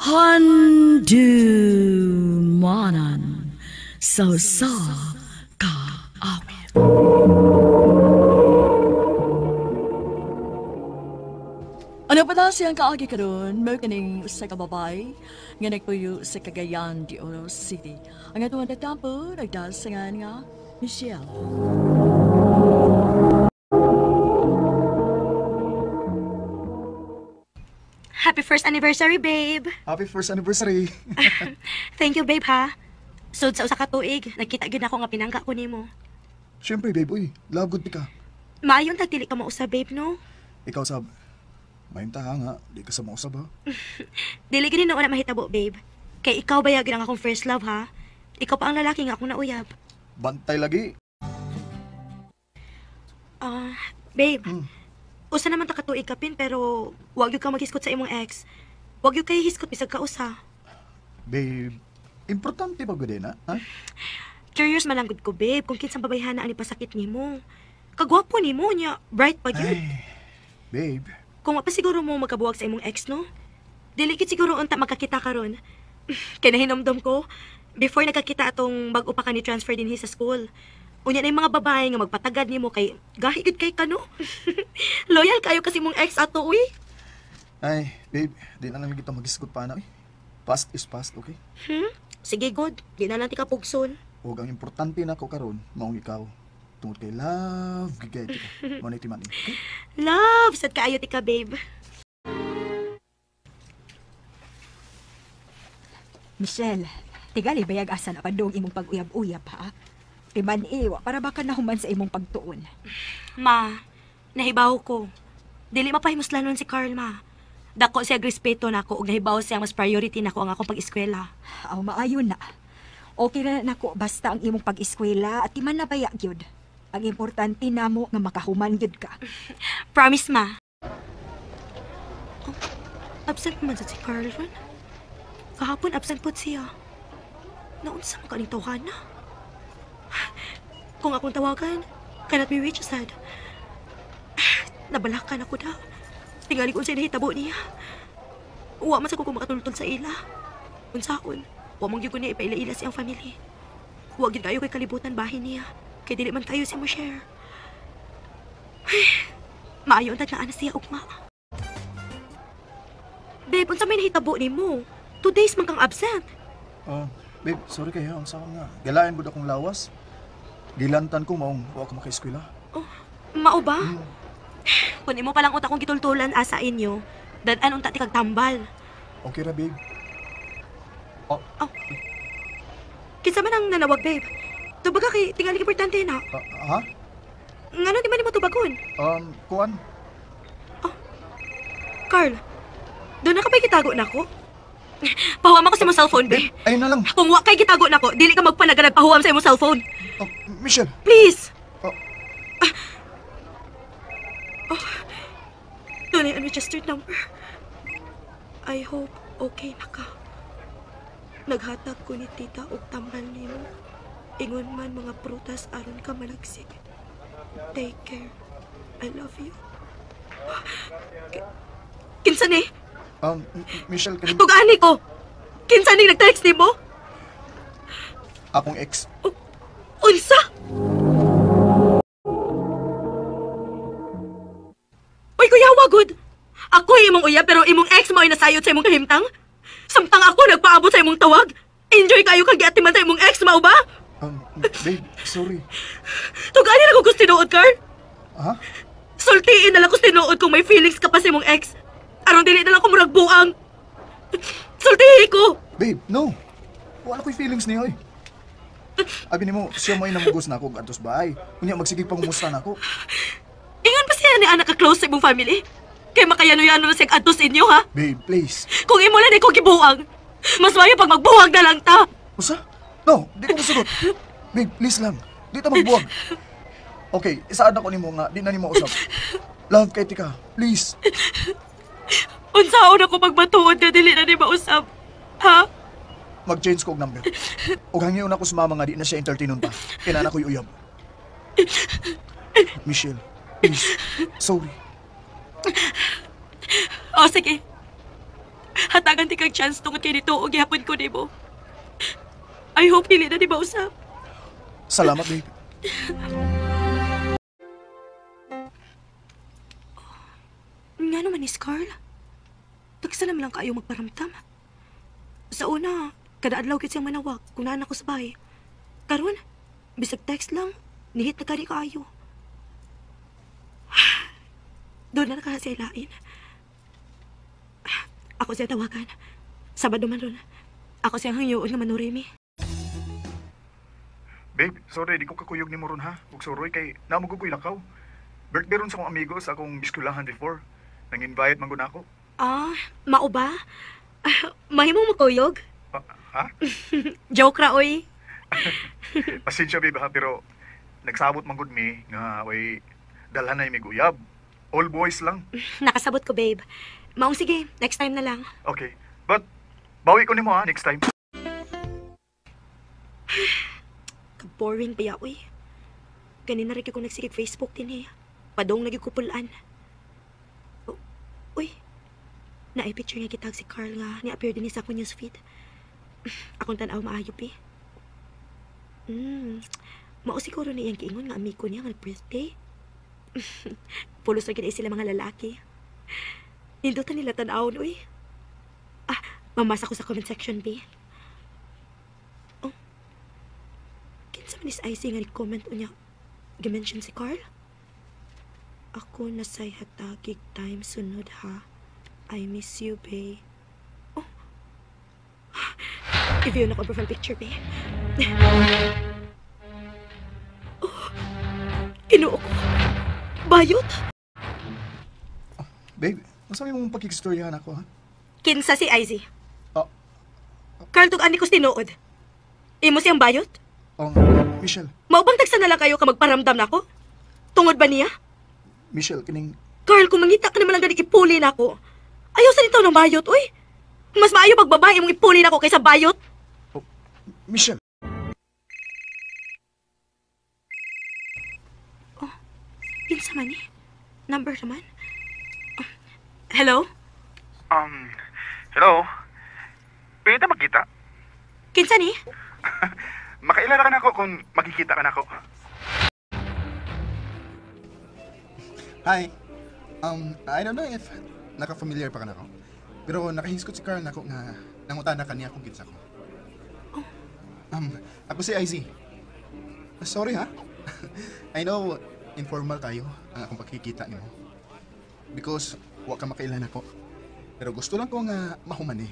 Handumanan sa kaawit. Ano pa na siyang kaagi karon mo kaning sa kababay nga nagpuyo sa Cagayan de Oro City. Ang atong nagtampo nagdasangan nga Michelle. Happy first anniversary, babe. Happy first anniversary. Thank you, babe, ha. Sud sa usa ka tuig, nagkita gyud ako nga pinangga ko nimo. Siyempre, babe, uy. Love good ka. Maayon tagdili ka mausa, babe, no? Ikaw sab. Mahinta nga, di ka sa mausab ha. Dili gid na mahitabo, babe. Kay ikaw bayag ang akong first love, ha. Ikaw pa ang lalaki nga akong nauyab. Bantay lagi. Babe. Usa naman ta ka tuig kapin pero wag gyud ka maghiskot sa imong ex. Wag gyud kay hiskot bisag ka usa. Babe, importante ba gud na, ha? Curious man lang gud ko, babe, kung kinsang babayhana ani pasakit nimo. Kagwapo nimo nya, bright pa gyud. Ay, babe. Kung pa siguro mo magkabuwag sa imong ex, no? Dili kit siguro unta magkakita karon. Kay nahinomdom ko, before nagkakita atong bag-o pa ka ni transfer dinhi sa school. Unya na yung mga babae nga magpatagad nimo kay gahi gud kay kano. Loyal kayo kasi mong ex ato, uy. Ay, babe, di na lang kita mag-iskot pa na, eh. Past is past, okay? Sige, God. Di na lang ti ka pugson. Huwag ang importante na ko karon, maong ikaw. Tungod kay love, gigay ka. Muna itiman, okay? Love! Sad kaayo ti ka, babe. Michelle, tigali bayag asa na padong imong pag-uyab-uyab, ha? Timan iwa, para baka nahuman sa imong pagtuon. Ma, nahibaw ko. Dili mapahimuslanon si Carl, ma. Dako siya respeto nako ug nahibaw siya mas priority nako ang akong pag-eskwela. Aw, maayo na. Okay na nako basta ang imong pag-eskwela at timan na baya gyud. Ang importante namo nga makahuman gyud ka. Promise, ma. Oh, absent man sa si Carl, ron. Kahapon absent po siya. Naunsa mo ka ning tawhana? Kung akong tawagan, cannot be reached, sad. Nabalakan ako daw. Tingali ko siya nahitabo niya. Uwa man sa ko kung makatultol sa ila. Unsaon, uwa mong gyud ko niya ipaila-ila siyang family. Huwag yun kayo kay kalibutan bahin niya. Kay dili man kayo siya mo share. Maayon taglaan na siya ugma. Babe, unsa may nahitabo ni mo? 2 days man kang absent. Babe, sorry kayo. Ang saan nga. Galain mo akong lawas. Gilantan ko maong huwag ka makaeskwela. Oh, mao ba? Kung imo palang utak kong gitultulan asa inyo, dadan unta ti kag tambal. Okay ra, babe. Kinsa man ang nanawag, babe? Tubaga kay tingali importante na. Ha? Ngano di man nimo tubagon? Kuan? Carl, doon na ka ba'y gitago na ko? Pahuwam ako sa imong cellphone, babe. Ayun na lang. Kung wa kay gitago na ko, dili ka magpanaganag pahuwam sa imong cellphone. Michelle. Please. Oh. Doon ay unregistered number. I hope okay na ka. Naghatag ko ni tita og tambal nimo. Ingon man mga prutas aron ka malagsik. Take care. I love you. Kinsa ni? Michelle, kanina. Tugani ko. Kinsa ni nag-text nimo? Akong ex. Unsa? Uy, kuya, wagod. Ako ay imong uyab pero imong ex mo ay nasayot sa imong kahimtang. Samtang ako nagpaabot sa imong tawag. Enjoy kayo kag giatiman sa imong ex, mao ba? Babe, sorry. Tugani na ko gusto tinuod, Carl. Ha? Sultiin na lang ko tinuod kung may feelings ka pa sa imong ex. Aron dili na lang ko murag buang. Sultihi ko. Babe, no. Wala ko'y feelings niya, oy. Abi nimo, siya mo inamugos na ako atos bahay. Kunya magsigig pangumusta na ako. Ingon pa siya ni anak ka-close sa imong family. Kay makayano-yano na siyang atos inyo, ha? Babe, please. Kung imo lang ko gibuang, mas mayo pag magbuwag na lang ta. Usa? No, di ko masugot. Babe, please lang. Di ta magbuwag. Okay, isaad ako nimo nga, di na nimo usap. Love kay tika, please. Unsaon ako magbatuod nga dili na ni mausap, ha? Mag-change ko og number. Og hangyon ako sa mama nga di na siya entertainon pa. Kaya na ako'y uyab. Michelle, please. Sorry. O, sige. Hatagan ti kag chance tungod kay dito o gihapon ko nimo. I hope dili na di ba usap. Salamat, babe. Nga naman ni Carl. Tagsa naman lang kayo magparamdam. Sa una, kada adlaw kit siyang manawag kung naan ako sa bahay. Karon, bisag text lang, nihit na kari kaayo. Doon na nakahasay lain. Ako siya tawagan. Sabado man ron. Ako siya hangyoon nga manurimi. Babe, sorry, di ko kakuyog ni mo ron ha. Ug soroy kay namugog ko ilakaw. Birthday ron sa akong amigo sa akong biskulahan before. Nang-invite man gud ako. Ah, mao ba? Mahimong makuyog? Ha? Joke ra, oy. Pasensya, babe ha, pero nagsabot man gud mi nga way dalhan na mi guyab. All boys lang. Nakasabot ko, babe. Maong sige, next time na lang. Okay. But bawi ko nimo ha next time. Boring pa ya, uy. Ganina rin ko nagsigig Facebook din eh. Padong nagikupulan. Uy, na-picture nga kitag si Carl nga ni-appear din sa akong newsfeed. Akong tanaw maayop eh. Mao siguro na iyang kiingon nga amigo niya nga birthday. Pulos na sila mga lalaki. Nindutan nila tanawon, uy. Mamasa ko sa comment section, B. Kinsa man is Icy nga ni-comment niya, gi-mention si Carl? Ako na say hatagig time sunod ha. I miss you, bae. Oh. I-view na ko profile picture, bae. Oh. Inuo ko. Bayot? Babe, masabi mong pagkikistoryahan ako ha? Kinsa si Icy? Oh. Carl, tug-ani ko tinuod. Imo siyang bayot? Michelle. Maubang tagsa na lang kayo ka magparamdam na ako? Tungod ba niya? Michelle, kining... Carl, kung mangita ka naman lang ganing ipuli na ako, ayaw sa nito ng bayot, uy. Mas maayo pagbabae mong ipuli na ako kaysa bayot. Oh, Michelle. Oh, pinsa man eh. Number naman. Oh, hello? Hello? Pwede na magkita? Kinsa ni? Makailala ka na ako kung makikita ka na ako. Hi. I don't know if naka-familiar pa ka na ako. Pero nakahiskot si Carl na ako nga nangutana ka niya kung kitsa ko. Ako si IZ. Sorry ha. I know informal tayo ang akong pagkikita niyo. Because wa ka makailan ako. Pero gusto lang ko nga mahuman eh.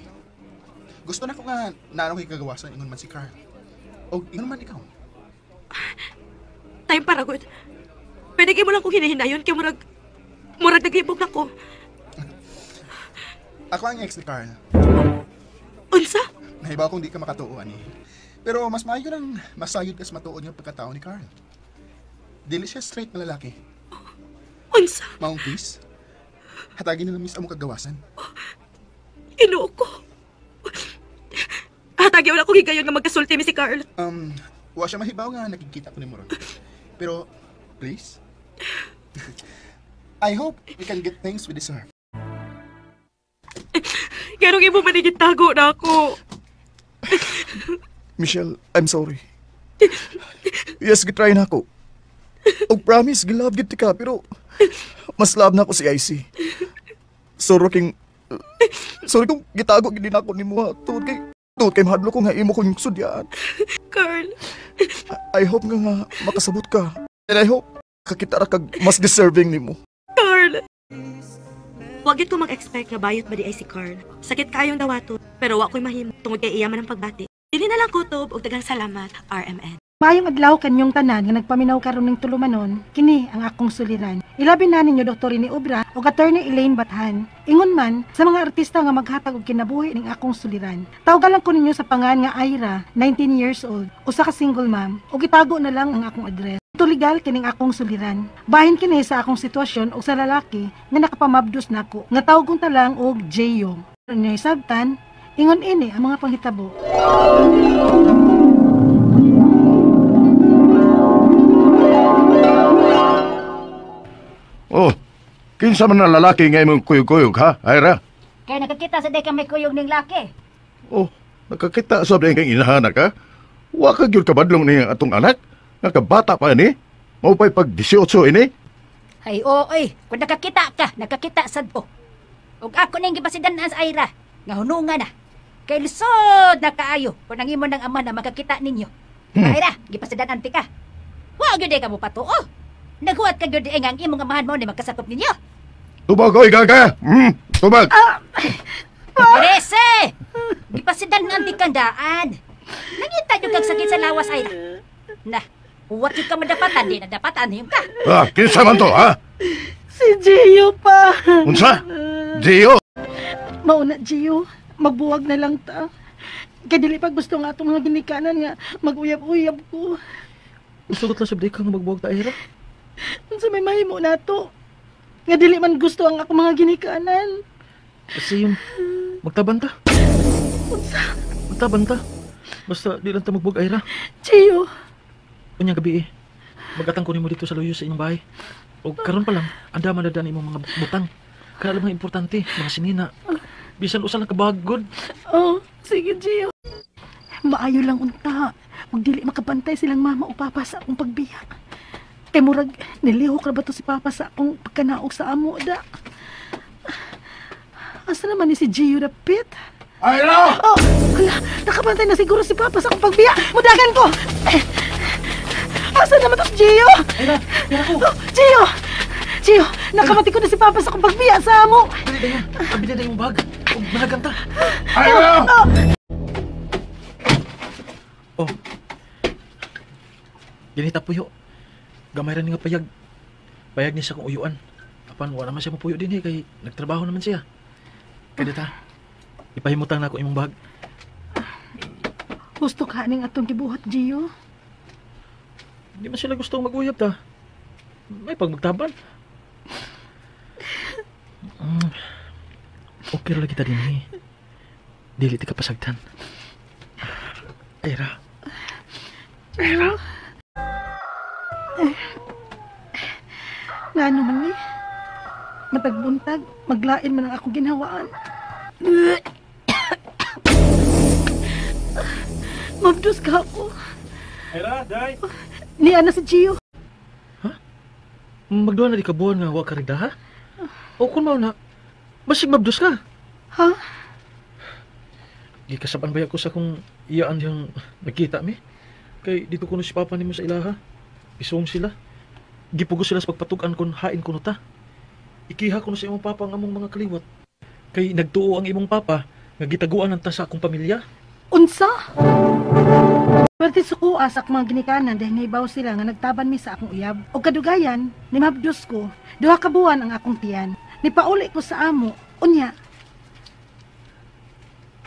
Gusto na ko nga naano kay kagawasan ingon man si Carl. O ingon man ikaw. Time para good. Pwede kayo mo lang kung hinahinayon kaya murag naglibog na ko. Ako ang ex ni Carl. Unsa? Nahibaw kung di ka makatuuan eh. Pero mas maayo nang masayod ka sa matuod ng pagkatao ni Carl. Dili siya straight na lalaki. Unsa? Maong please. Hatagin na miss among kagawasan. Inuo ko. Hatagi wala ko higayon nga magkasulti mi si Carl. Wa siya mahibaw nga nakikita ko ni Moron. Pero, please. I hope we can get things we deserve. Garong imo manigitago na ako. Michelle, I'm sorry. Yes, gitry na ako. Og promise, gilab gid ka, pero mas love na ako si IC. Sorry kung gitago gid din ako nimo ha. Tungod kay mahadlo ko nga imo kong sudyaan. Carl. I hope nga makasabot ka. And I hope kakita ra kag mas deserving nimo. Carl. Wag gid ko mag-expect nga bayot ba di ay si Carl. Sakit kayong dawato, pero wa ko'y mahimo tungod kay iyaman ang pagbati. Dili na lang kutob og daghang salamat, RMN. Mayong adlaw kanyong tanan nga nagpaminaw karon ning tulumanon, kini ang akong suliran. Ilabi na ninyo Dr. Ini Obra o Attorney Elaine Bathan. Ingon man sa mga artista nga maghatag og kinabuhi ning akong suliran. Tawagan ko ninyo sa pangan nga Ira, 19 years old, usa ka single mom, ug itago na lang ang akong address. Ito legal kining akong suliran. Bahin kini sa akong sitwasyon og sa lalaki nga nakapamabdos nako. Nga tawag kong talang og Jeyo. Nya sabtan, ingon ini ang mga panghitabo. Oh, kinsa man na lalaki nga imong kuyog-kuyog ha, Ira? Kaya nakakita sa day ka may kuyog ning laki. Oh, nakakita sa kang inahanak ka? Wa ka gyud kabadlong ni atong anak. Nakabata pa ni. Mao pa'y pag 18 ini. Ay, oy, kung nakakita sad po. Ug ako ning gipasidan sa Ira, nga hunungan na. Kay lusod na kaayo kung ang imo ng ama na makakita ninyo. Ira, gipasidan anti ka. Wa gyud ka mo patuo. Naghuwat ka gyud ang imong amahan mo ni magkasakop ninyo. Tubag oy gaga. Tubag. Rese! Gipasidan nga anti kang daan. Nangita nyo kag sakit sa lawas, Ira. Na, huwag yung ka madapatan, di nadapatan yung ka. Kinsa man to, ha? Si Gio pa. Unsa? Gio? Mauna, Gio. Magbuwag na lang ta. Kaya dili pa gusto nga itong mga ginikanan nga mag-uyab-uyab ko. Usugot lang sa ka nga magbuwag ta, Ira. Sa may mahimo na to. Nga dili man gusto ang ako mga ginikanan. Kasi yung magtabanta. Magtabanta. Basta di lang ta magbuwag, Ira. Gio. Unyang gabi magatang ko nimo dito sa luyo sa inyong bahay. O karon pa lang, anda manadaan imong mga butang. Kaya alam mga importante, mga sinina. Bisan usa lang kabagod. Oh, sige, Gio. Maayo lang unta. Huwag dili makabantay silang mama o papa sa akong pagbiyak. Kay murag, nilihok na ba to si papa sa akong pagkanaog sa amo, da? Asa naman ni si Gio dapit? Ira! Oh, hala, nakabantay na siguro si papa sa akong pagbiyak. Mudagan ko! Asa naman to si Gio? Ira ko! Oh, Gio! Gio, nakamati ko na si papa sa akong pagbiyak sa amo. Dali na yan. Kabili na yung bag. Huwag malaganta. Ira! Oh. Ganita puyo. Gamay rin nga payag. Payag niya sa kong uyuan. Apan, wala naman siya mapuyo din kay nagtrabaho naman siya. Kaya ta, ipahimutan na ako imong bag. Gusto ka ning atong gibuhat, Gio? Hindi man sila gustong mag-uyab ta. May pagmagtaban. Okay lagi kita din eh. Dili ti kapasagtan. Ira. Gio? Nga naman ni? Matagbuntag, maglain man ang akong ginhawaan. Mabdos ka ako. Ira, day. Niya na si Gio. Magduha na di kabuhan nga wa ka rin ha? O kung mao na, basig mabdos ka. Ha? Di kasaban ba ako sa kung iyaan yung nagkita mi? Kay dito kuno si papa nimo sa ilaha. Isong sila. Gipugo sila sa pagpatugan kon hain kuno ta. Ikiha kuno sa imong papa ang among mga kaliwat. Kay nagtuo ang imong papa nga gitaguan ta sa akong pamilya. Unsa? Pwede sukuha sa akong mga ginikanan dahil naibaw sila nga nagtaban mi sa akong uyab. O kadugayan, ni mabdos ko, duha ka buwan ang akong tiyan. Nipauli ko sa amo, unya.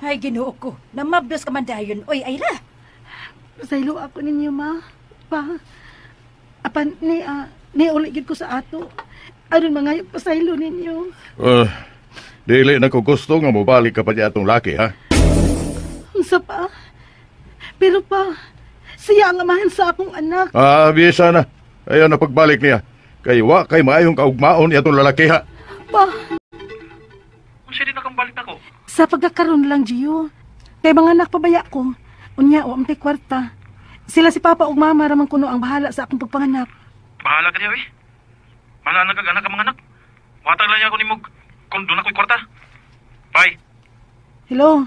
Ay, Ginoo ko. Namabdos ka man dayon. Oy, Ira. Pasaylo ako ninyo, ma. Pa. Apan, ni uli gid ko sa ato. Aron mga pasaylo ninyo. Dili na ko gusto nga mobalik ka pa niya atong laki, ha? Unsa pa? Pero pa, siya ang amahan sa akong anak. Bisa na. Ayaw na pagbalik niya. Kay wa kay maayong kaugmaon atong lalaki, ha? Pa. Kung sino na kang balik na ko? Sa pagkakaroon lang, Gio. Kay mga anak pabaya ko. Unya, o amtay kwarta. Sila si Papa ug Mama ramang kuno ang bahala sa akong pagpanganak. Bahala ka niya, eh. Mana nagkaganak ang mga anak. Watag lang ako ni Mog. Kung doon ako'y kwarta. Bye. Hello?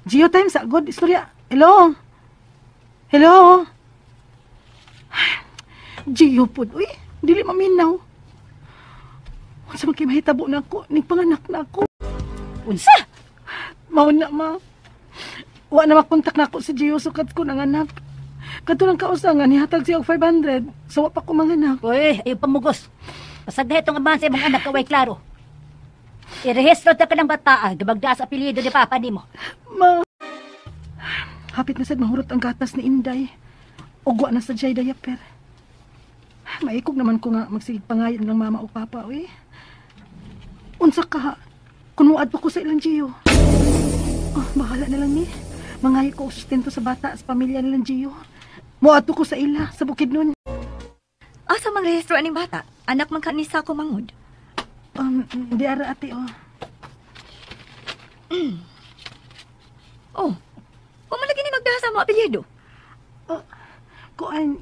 Gio time sa good istorya. Hello? Hello? Gio po, uy. Dili maminaw. Unsa man kay mahitabo na ako, ning panganak na ako. Unsa? Mao na, ma. Wa na makontak na ako si Gio sukat ko ng anak. Kadto lang kausangan nihatag siya og 500. So wa pa ko manganak. Uy, ayaw pamugos. Pasagda itong amahan sa imong anak, kaway klaro. Irehistro ta ka ng bataa, gabagda sa apelyido ni Papa nimo. Ma. Hapit na sad mahurot ang gatas ni Inday. Ugwa na sa jay diaper. Maikog naman ko nga magsigig pangayon ng mama o papa, uy. Unsa ka? Kunuad pa ko sa ilang Gio. Oh, bahala na lang ni. Mangayo ko og sustento sa bata sa pamilya nilang Gio. Muadto ko sa ila, sa bukid nun. Asa mang rehistro aning bata? Anak man kanisa ko mangod. Di ara ate, oh. Oh, malagi ni magdasa mo apelyido. Kuan,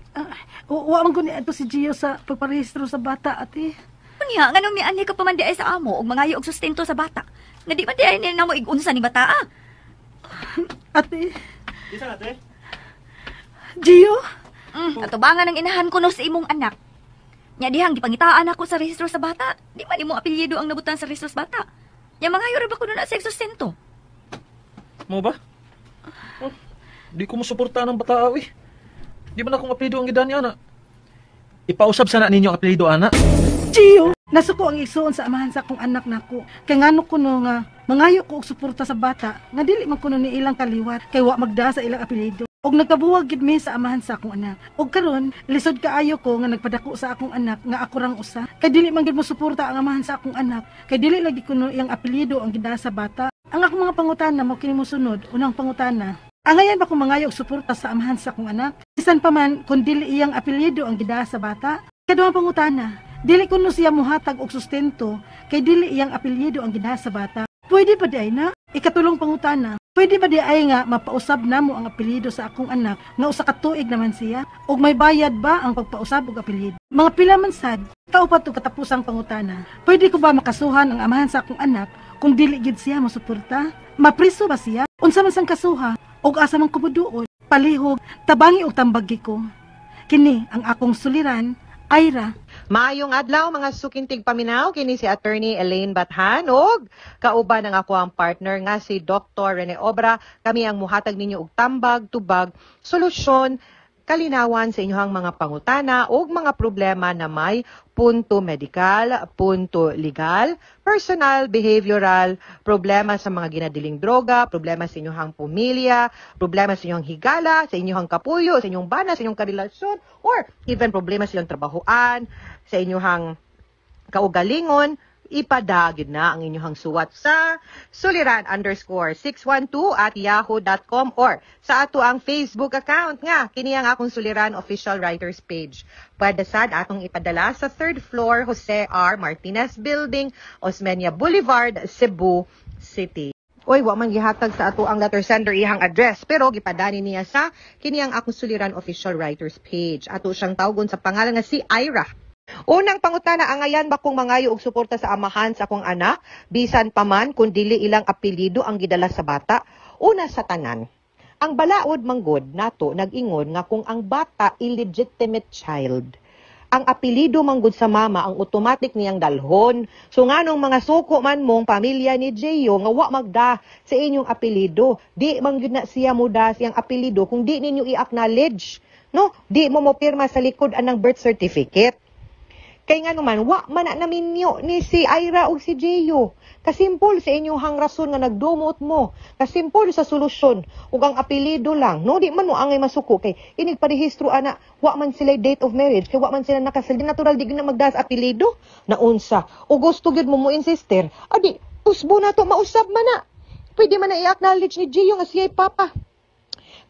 wa man ko ni ato si Gio sa pagparehistro sa bata, ate. Unya, nganong ni ani ka pamandi ay sa amo og mangayo og sustento sa bata. Nga di man di ay na mo igunsa ni bata ah. Ate. Gio? Atubangan ang inahan ko no sa imong anak. Nya dihang gipangitaan ako sa rehistro sa bata. Di man imong apelyido ang nabutan sa rehistro sa bata. Nya mangayo ra ba ko na sa sustento? Mo ba? Oh, di ko musuporta ng bata, awi. Di man akong apelido ang gidani, ana. Ipausab sana ninyo ang apelido, ana. Gio! Nasuko ang isuon sa amahan sa akong anak nako. Kay ngano kuno nga mangayo ko og suporta sa bata nga dili man kuno ni ilang kaliwat kay wa magda sa ilang apelyido. Og nagkabuwag gid mi sa amahan sa akong anak. Og karon lisod kaayo ko nga nagpadako sa akong anak nga ako rang usa. Kay dili man gid mo suporta ang amahan sa akong anak. Kay dili lagi kuno iyang apelyido ang gida sa bata. Ang akong mga pangutana mo kini mosunod. Unang pangutana. Angayan ba kung mangayo og suporta sa amahan sa akong anak? Bisan pa man kung dili iyang apelyido ang gida sa bata. Kaduhang pangutana. Dili kuno siya muhatag og sustento kay dili iyang apelyido ang gida sa bata. Pwede pa di ay na? Ikatulong pangutana. Pwede ba di ay nga mapausab namo ang apelyido sa akong anak nga usa ka tuig naman siya? Og may bayad ba ang pagpausab og apelyido? Mga pila man sad, kaupat og katapusang pangutana. Pwede ko ba makasuhan ang amahan sa akong anak kung dili gid siya mosuporta? Mapriso ba siya? Unsa man sang kasuha? Og asa man kubuduon? Palihog, tabangi og tambagi ko. Kini ang akong suliran, Ira. Maayong adlaw mga sukintig paminaw, kini si Attorney Elaine Bathan og kauban ang ako ang partner nga si Dr. Rene Obra. Kami ang muhatag ninyo og tambag, tubag, solusyon, kalinawan sa inyong mga pangutana o mga problema na may punto medikal, punto legal, personal, behavioral, problema sa mga ginadiling droga, problema sa inyong pamilya, problema sa inyong higala, sa inyong kapuyo, sa inyong bana, sa inyong karelasyon, or even problema sa inyong trabahoan, sa inyong kaugalingon, ipadagid na ang inyong suwat sa suliran_612@yahoo.com or sa ato ang Facebook account nga kini ang akong Suliran official writers page. Pwede sad atong ipadala sa 3rd floor Jose R. Martinez Building, Osmeña Boulevard, Cebu City. Oy, wa man gihatag sa ato ang letter sender ihang address pero gipadani niya sa kini ang akong Suliran official writers page. Ato siyang tawgon sa pangalan nga si Ira. Unang pangutana, angayan ba kung mangayo og suporta sa amahan sa akong anak, bisan pa man kung dili ilang apelyido ang gidala sa bata? Una sa tanan, ang balaod manggod nato nag-ingon nga kung ang bata illegitimate child, ang apelyido manggod sa mama ang automatic niyang dalhon. So nganong mga suko man mong pamilya ni Gio nga wa magda sa inyong apelyido, di manggod na siya muda siyang apelyido kung di ninyo i-acknowledge, no? Di mo pirma sa likod anang birth certificate. Kay nga naman, wa man na naminyo ni si Ira o si Gio. Kasimpol sa inyong rason nga nagdumot mo. Kasimpol sa solusyon. Ug ang apelido lang. No, di man mo angay masuko. Kay inig parehistro ana, wa man sila date of marriage. Kay wa man sila nakasal. Di natural, di na magdas apelido. Naunsa. O gusto gyud mo insister. Adi, usbo na to, mausab man na. Pwede man na i-acknowledge ni Gio nga siya'y papa.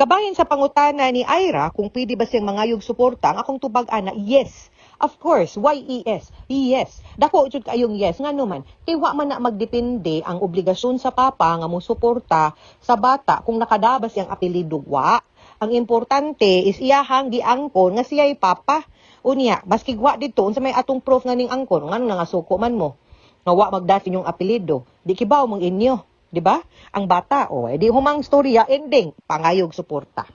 Kabahin sa pangutana ni Ira, kung pwede ba siyang mangayog suporta, ang akong tubag ana, yes. Of course, YES, yes. Dako jud kayong yes, nga naman, kay wa man na magdepende ang obligasyon sa papa nga mosuporta sa bata kung nakadabas yang apelyido wa. Ang importante is iyahang giangkon nga siya'y papa. Unya, baski wa dito unsa may atong proof nga ning angkon, ngano nga suko man mo. Nga wa magdas inyong apelyido. Di kibaw mong inyo, di ba? Ang bata edi humang storya ending pangayog suporta.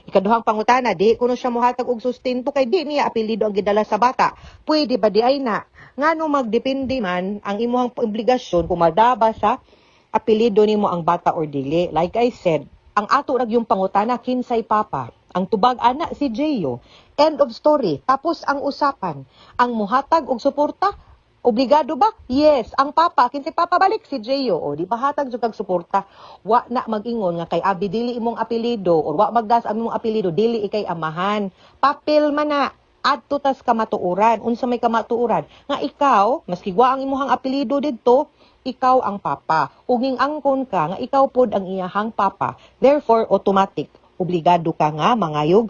Ikaduhang pangutana, di kuno siya mohatag og sustento kay di niya apelyido ang gidala sa bata. Pwede ba di ay na? Ngano magdepende man ang imong obligasyon kung madaba sa apelyido nimo ang bata or dili. Like I said, ang ato rag yung pangutana kinsay papa. Ang tubag ana si Gio. End of story. Tapos ang usapan, ang muhatag og suporta, obligado ba? Yes. Ang papa, kinsay papa balik si Gio. O di pahatag jud kag suporta. Wa na mag-ingon nga kay abi dili imong apelyido or wa magdas ang imong apelyido dili ikay amahan. Papel man na adto tas kamatuoran. Unsa may kamatuoran nga ikaw maski wa ang imong apelyido didto, ikaw ang papa. Ug ning angkon ka nga ikaw pod ang iyahang papa. Therefore automatic obligado ka nga mangayog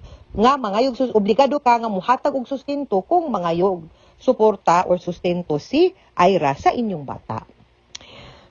obligado ka nga muhatag og sustento kung mangayog suporta or sustento si Ira sa inyong bata.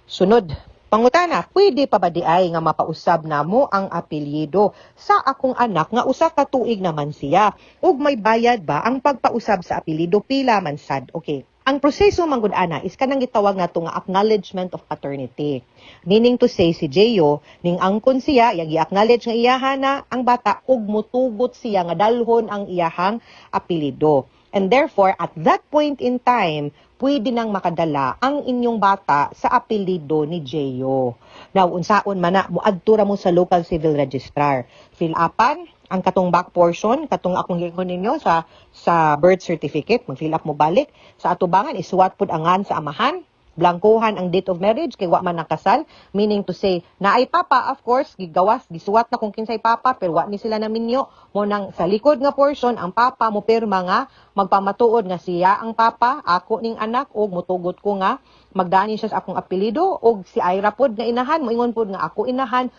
Sunod, Pangutana, pwede pa ba di ay nga mapausab namo ang apelyido sa akong anak nga usa ka tuig naman siya? Ug may bayad ba ang pagpausab sa apelyido pila man sad? Okay. Ang proseso manggod ana is kanang gitawag nato nga acknowledgement of paternity. Meaning to say si Jeyo ning angkon siya i-acknowledge nga iyahana ang bata ug mutugot siya nga dalhon ang iyahang apelyido. And therefore at that point in time pwede nang makadala ang inyong bata sa apelyido ni Jeyo. Now unsaon man na moadto ra mo sa local civil registrar. Fill upan ang katong back portion, katong akong gingon ninyo sa birth certificate, mag-fill up mo balik. Sa atubangan, isuwat pud angan sa amahan, blankuhan ang date of marriage, kay wa man nakasal, meaning to say, naay papa, of course, gigawas, gisuwat na kung kinsay papa, pero wa ni sila naminyo, mo nang sa likod nga portion, ang papa mo pirma nga, magpamatuod nga siya ang papa, ako ning anak, o mutugot ko nga, magdani siya sa akong apelido, o si Ira pod nga inahan, moingon pod nga ako inahan,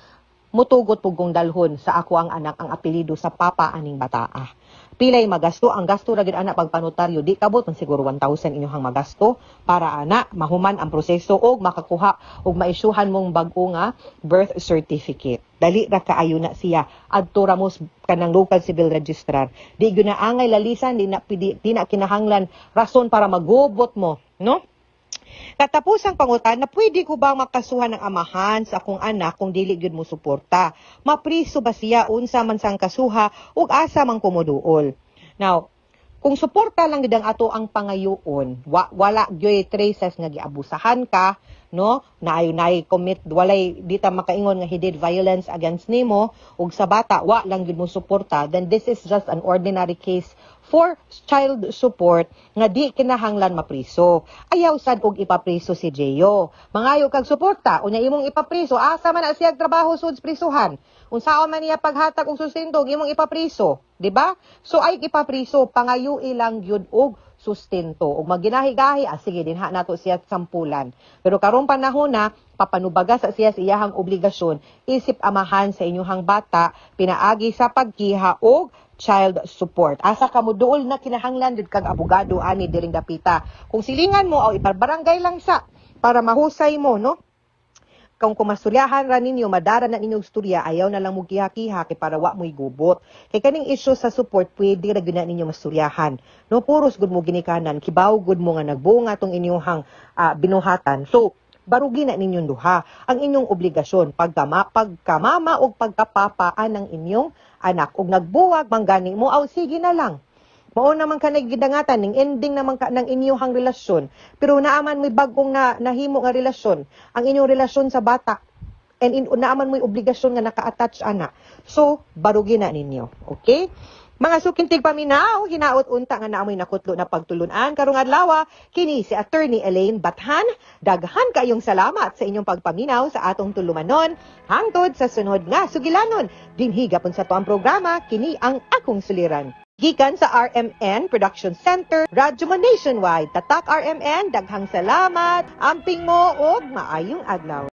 mutugot pugong dalhon sa ako ang anak ang apelido sa papa aning bataa. Pilay magasto, ang gasto ra gid ana pagpanotaryo di kabot man siguro 1,000 inyong magasto para ana mahuman ang proseso og makakuha og maisyuhan mong bag-o nga birth certificate. Dali ra kaayo na siya adto ra mo kanang local civil registrar. Di gyud na angay lalisan, di na kinahanglan rason para magubot mo, no? Katapusang pangutan na pwede ko ba makasuhan ng amahan sa akong anak kung dili gyud mo suporta? Mapriso ba siya unsa man sang kasuha ug asa man kumuduol? Now, kung suporta lang gid ang ato ang pangayoon, wala gyud traces nga giabusahan ka, no? Naay commit walay dita makaingon nga he did violence against nimo ug sa bata wa lang gyud mo suporta, then this is just an ordinary case for child support nga di kinahanglan mapriso. Ayaw sad og ipapriso si Jeyo. Mangayo kag suporta, unya imong ipapriso, asa man na siya trabaho sud prisuhan. Unsaon man niya paghatag og sustento, imong ipapriso, di ba? So ay ipapriso, pangayo ilang gyud og sustento. Ug maginahi-gahi, sige dinha nato siya sampulan. Pero karon panahon na papanubaga sa siya iyahang obligasyon, isip amahan sa inyong bata pinaagi sa pagkiha og child support. Asa ka mo duol na kinahanglan jud kag abogado ani diring dapita. Kung silingan mo o iparbarangay lang sa para mahusay mo, no? Kung kumasturyahan ra ninyo, madara na ninyong istorya, ayaw na lang mo kiha-kiha kay para wa mo igubot. Kay kaning issue sa support, pwede ra gyud na ninyo masturyahan. No, puros gud mo ginikanan, kibaw gud mo nga nagbunga tong inyong binuhatan. So, barugi na ninyong duha ang inyong obligasyon pagkamama o pagkapapaan ng inyong anak. Ug nagbuwag manggani mo, aw sige na lang. Mao naman ka nagidangatan ning ending naman ka ng inyong relasyon. Pero naaman mo'y bagong nahimo nga relasyon. Ang inyong relasyon sa bata. And naaman mo'y obligasyon nga naka-attach ana. So, barugi na ninyo. Okay? Mga sukintig paminaw, hinaot unta nga naamoy nakutlo na pagtulunan karong adlaw, kini si Attorney Elaine Bathan. Daghan kayong salamat sa inyong pagpaminaw sa atong tulumanon. Hangtod sa sunod nga sugilanon. Dinhi gapon sa tuang programa, kini ang akong suliran. Gikan sa RMN Production Center, Radyo mo Nationwide. Tatak RMN, daghang salamat, amping mo og maayong adlaw.